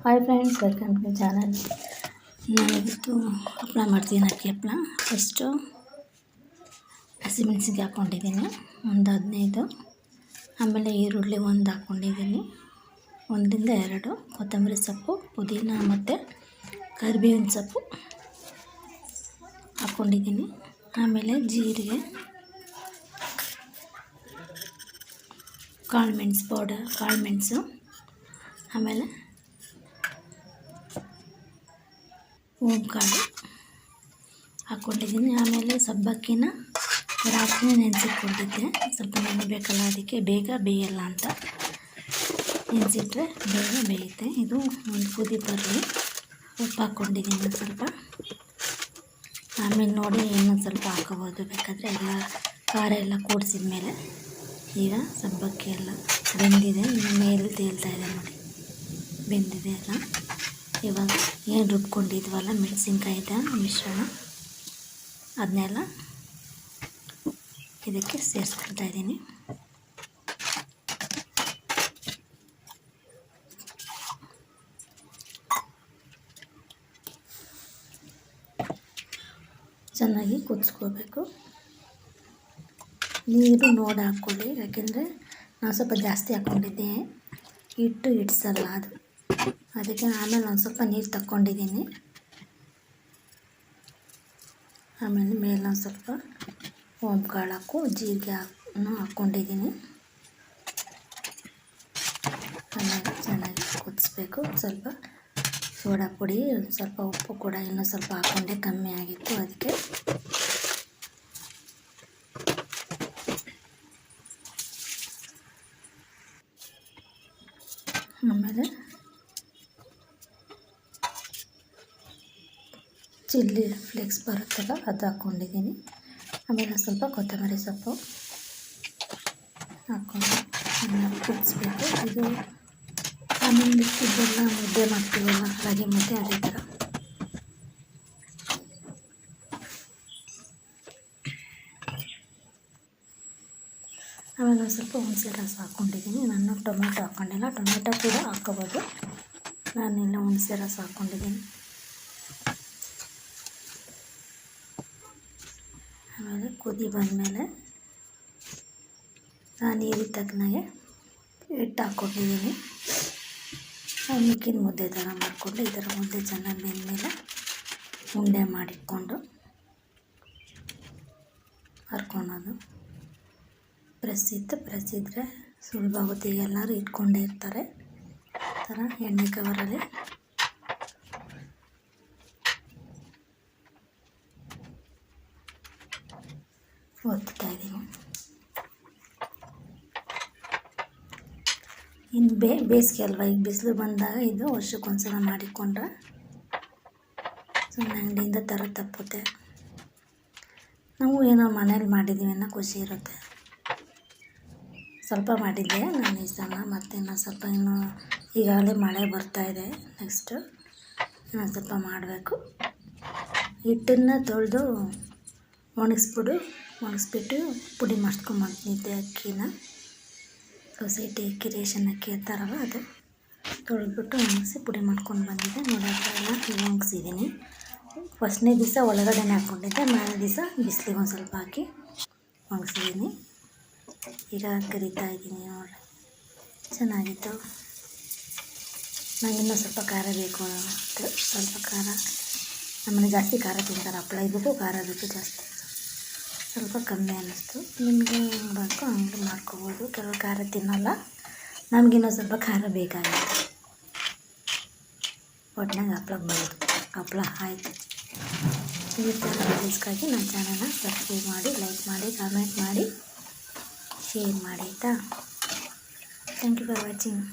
Hi friends, welcome to channel. ನಾನಿವತ್ತು ಹಪ್ಪಳ ಮಾಡ್ತೀನಿ. ಅಕ್ಕಿ ಹಪ್ಪಳ. ಫಸ್ಟು ಹಸಿಮೆಣಸಿಗೆ ಹಾಕ್ಕೊಂಡಿದ್ದೀನಿ ಒಂದು 15. ಆಮೇಲೆ ಈರುಳ್ಳಿ ಒಂದು ಹಾಕ್ಕೊಂಡಿದ್ದೀನಿ, 1 ರಿಂದ 2. ಕೊತ್ತಂಬರಿ ಸೊಪ್ಪು, ಪುದೀನ ಮತ್ತು ಕರಿಬೇವಿನ ಸೊಪ್ಪು ಹಾಕ್ಕೊಂಡಿದ್ದೀನಿ. ಆಮೇಲೆ ಜೀರಿಗೆ, ಕಾಳುಮೆಣಸು ಪೌಡರ್, ಕಾಳುಮೆಣಸು, ಆಮೇಲೆ ಕಾಳು ಹಾಕ್ಕೊಂಡಿದ್ದೀನಿ. ಆಮೇಲೆ ಸಬ್ಬಕ್ಕಿನ ರಾತ್ರಿ ನೆನೆಸಿಟ್ಕೊಂಡಿದ್ದೆ. ಸ್ವಲ್ಪ ನೆನೆಬೇಕಲ್ಲ, ಅದಕ್ಕೆ ಬೇಗ ಬೇಯಲ್ಲ ಅಂತ ನೆನೆಸಿಟ್ರೆ ಬೇಗ ಬೇಯುತ್ತೆ. ಇದು ಒಂದು ಕುದಿ ಬರಲಿ. ಉಪ್ಪು ಹಾಕ್ಕೊಂಡಿದ್ದೀನಿ ಸ್ವಲ್ಪ. ಆಮೇಲೆ ನೋಡಿ ಇನ್ನೊಂದು ಸ್ವಲ್ಪ ಹಾಕೋಬೋದು ಬೇಕಾದರೆ, ಎಲ್ಲ ಖಾರ ಎಲ್ಲ ಕೂಡಿಸಿದ ಮೇಲೆ. ಈಗ ಸಬ್ಬಕ್ಕಿ ಎಲ್ಲ ಬೆಂದಿದೆ, ಇನ್ನು ಮೇಲೆ ತೇಲ್ತಾ ಇದೆ ನೋಡಿ, ಬೆಂದಿದೆ ಎಲ್ಲ. ಇವಾಗ ಏನು ರುಬ್ಕೊಂಡಿದ್ವಲ್ಲ ಮೆಣಸಿನ್ಕಾಯಿದ ಮಿಶ್ರಣ, ಅದನ್ನೆಲ್ಲ ಇದಕ್ಕೆ ಸೇರಿಸ್ಕೊಳ್ತಾ ಇದ್ದೀನಿ. ಚೆನ್ನಾಗಿ ಕುದಿಸ್ಕೋಬೇಕು. ನೀರು ನೋಡಿ ಹಾಕ್ಕೊಳ್ಳಿ, ಯಾಕೆಂದರೆ ನಾನು ಸ್ವಲ್ಪ ಜಾಸ್ತಿ ಹಾಕ್ಕೊಂಡಿದ್ದೆ, ಹಿಟ್ಟು ಹಿಡ್ಸಲ್ಲ ಅದು. ಅದಕ್ಕೆ ಆಮೇಲೆ ಒಂದು ಸ್ವಲ್ಪ ನೀರು ತಗೊಂಡಿದ್ದೀನಿ. ಆಮೇಲೆ ಮೇಲೆ ಒಂದು ಸ್ವಲ್ಪ ಕಾಳು ಜೀರಿಗೆ ಹಾಕ್ಕೊಂಡಿದ್ದೀನಿ. ಆಮೇಲೆ ಚೆನ್ನಾಗಿ ಕುದಿಸ್ಬೇಕು. ಸ್ವಲ್ಪ ಸೋಡಾ ಪುಡಿ, ಸ್ವಲ್ಪ ಉಪ್ಪು ಕೂಡ ಇನ್ನೂ ಸ್ವಲ್ಪ ಹಾಕ್ಕೊಂಡೆ, ಕಮ್ಮಿ ಆಗಿತ್ತು ಅದಕ್ಕೆ. ಆಮೇಲೆ ಚಿಲ್ಲಿ ಫ್ಲೇಕ್ಸ್ ಬರುತ್ತಲ್ಲ, ಅದು ಹಾಕ್ಕೊಂಡಿದ್ದೀನಿ. ಆಮೇಲೆ ಸ್ವಲ್ಪ ಕೊತ್ತಂಬರಿ ಸೊಪ್ಪು ಹಾಕ್ಕೊಂಡು ಕುದಿಸ್ಬೇಕು. ಇದು ಆಮೇಲೆ ಇದೆಲ್ಲ ಮುದ್ದೆ ಮಾಡ್ತೀವಲ್ಲ, ರಾಗಿ ಮುದ್ದೆ, ಅದೇ ಥರ. ಆಮೇಲೆ ಸ್ವಲ್ಪ ಹುಣಸೆ ರಸ ಹಾಕ್ಕೊಂಡಿದ್ದೀನಿ. ನಾನು ಟೊಮೆಟೊ ಹಾಕ್ಕೊಂಡಿಲ್ಲ, ಟೊಮೆಟೊ ಕೂಡ ಹಾಕ್ಕೋಬೋದು. ನಾನೆಲ್ಲ ಹುಣಸೆ ರಸ ಹಾಕ್ಕೊಂಡಿದ್ದೀನಿ. ಆಮೇಲೆ ಕುದಿ ಬಂದಮೇಲೆ ನಾನು ನೀರಿಗೆ ತಕ್ಕನಾಗೆ ಹಿಟ್ಟು ಹಾಕ್ಕೊಂಡಿದ್ದೀನಿ. ಮಿಕ್ಕಿನ ಮುದ್ದೆ ಥರ ಮಾಡಿಕೊಂಡು, ಈ ಥರ ಮುದ್ದೆ ಚೆನ್ನಾಗಿ ಬೆಂದಮೇಲೆ ಉಂಡೆ ಮಾಡಿಟ್ಕೊಂಡು ಹರ್ಕೊಳೋದು. ಪ್ರೆಸ್ ಇದ್ದರೆ ಸುಲಭ ಆಗುತ್ತೆ. ಎಲ್ಲರೂ ಇಟ್ಕೊಂಡೇ ಇರ್ತಾರೆ. ಈ ಥರ ಎಣ್ಣೆ ಕವರಲ್ಲಿ ಒತ್ತಾ ಇದ್ದೀನಿ. ಇನ್ನು ಬೇಸಿಗೆ ಅಲ್ವಾ, ಈಗ ಬಿಸಿಲು ಬಂದಾಗ ಇದು ವರ್ಷಕ್ಕೊಂದ್ಸಲ ಮಾಡಿಕೊಂಡ್ರೆ ಸುಮ್ಮನೆ ಅಂಗಡಿಯಿಂದ ತಪ್ಪುತ್ತೆ. ನಾವು ಏನೋ ಮನೇಲಿ ಮಾಡಿದ್ದೀವಿ ಅನ್ನೋ ಖುಷಿ ಇರುತ್ತೆ. ಸ್ವಲ್ಪ ಮಾಡಿದ್ದೆ ನಾನು ಈ ಸಲ, ಮತ್ತು ಇನ್ನೊಂದು ಸ್ವಲ್ಪ, ಇನ್ನೂ ಈಗಾಗಲೇ ಮಳೆ ಬರ್ತಾಯಿದೆ. ನೆಕ್ಸ್ಟು ಇನ್ನೊಂದು ಸ್ವಲ್ಪ ಮಾಡಬೇಕು. ಹಿಟ್ಟನ್ನು ತೊಳೆದು ಒಣಗಿಸ್ಬಿಟ್ಟು ಪುಡಿ ಮಾಡಿಸ್ಕೊಂಬಂದಿದ್ದೆ. ಅಕ್ಕಿನ ಸೊಸೈಟಿ ಅಕ್ಕಿ, ರೇಷನ್ ಅಕ್ಕಿ ಅಂತಾರಲ್ಲ, ಅದು ತೊಳೆದ್ಬಿಟ್ಟು ಒಣಗಿಸಿ ಪುಡಿ ಮಾಡ್ಕೊಂಡು ಬಂದಿದ್ದೆ. ನೋಡೋಕ್ಕೆಲ್ಲ ಒಣಗಿಸಿದ್ದೀನಿ. ಫಸ್ಟ್ನೇ ದಿವಸ ಒಳಗಡೆನೇ ಹಾಕ್ಕೊಂಡಿದ್ದೆ, ಮಾರನೇ ದಿವಸ ಬಿಸಿಲಿಗೆ ಒಂದು ಸ್ವಲ್ಪ ಹಾಕಿ ಒಣಗಿಸಿದ್ದೀನಿ. ಈಗ ಕರಿತಾ ಇದ್ದೀನಿ ನೋಡಿ, ಚೆನ್ನಾಗಿತ್ತು. ನನಗಿನ್ನೂ ಸ್ವಲ್ಪ ಖಾರ ಬೇಕು, ಸ್ವಲ್ಪ ಖಾರ. ನಮ್ಮನೆ ಜಾಸ್ತಿ ಖಾರ ತಿಂತಾರೆ. ಹಪ್ಪಳ ಇದಕ್ಕೂ ಖಾರ ಬೇಕು ಜಾಸ್ತಿ. ಸ್ವಲ್ಪ ಕಮ್ಮಿ ಅನ್ನಿಸ್ತು. ನಿಮಗೆ ಹೆಂಗೆ ಬೇಕು ಹಂಗೆ ಮಾಡ್ಕೋಬೋದು. ಕೆಲವು ಖಾರ ತಿನ್ನಲ್ಲ, ನಮಗಿನ್ನೂ ಸ್ವಲ್ಪ ಖಾರ ಬೇಕಾಗಿತ್ತು. ಒಟ್ಟಿನಾಗ ಹಪ್ಪಳ ಆಯಿತು. ಈ ಥರ ವೀಡಿಯೋಸ್ಗಾಗಿ ನನ್ನ ಚಾನಲ್ನ ಸಬ್ಸ್ಕ್ರೈಬ್ ಮಾಡಿ, ಲೈಕ್ ಮಾಡಿ, ಕಾಮೆಂಟ್ ಮಾಡಿ, ಶೇರ್ ಮಾಡಿ ಆಯಿತಾ. Thank you for watching.